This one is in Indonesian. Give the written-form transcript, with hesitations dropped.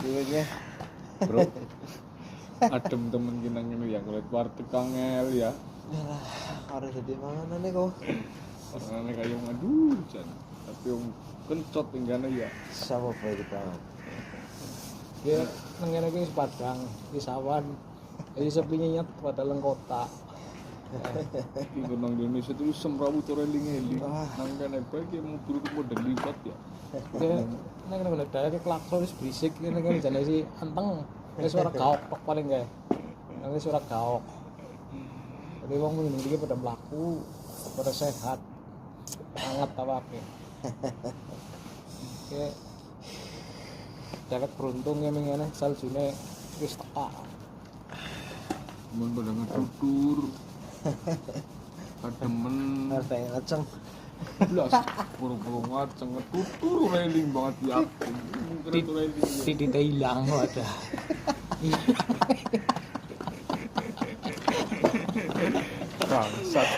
Viewingnya. Bro. Adem temen kita ngene ya kulit warteg kangel ya. Yalah, harus jadi mana nih kok? Orangane kaya aduh jan. Tapi yang kencot tinggane ya. Sama apa kita? Ya nang ngene iki Padang, di Sawan. Jadi sepinya nyet padahal kota. Iki nang Indonesia itu semrawut ora eling-eling. Wah. Nang kene bae ki mobil ku model liwat ya. Ya nang ngene daerah klakson wis berisik ngene kan jane si anteng. Wis suara gaok tok paling kae. Nang suara gaok. Jadi wong ngene iki pada mlaku, pada sehat. Hangat awake. Oke. Dapat beruntung ya ngene saljune wis teka. Mun pada ngetutur. Ademen. Harta yang ngeceng. Blas puru-puru ngaceng ngetutur railing banget ya. Mungkin railing. Titik hilang wadah. Bangsat.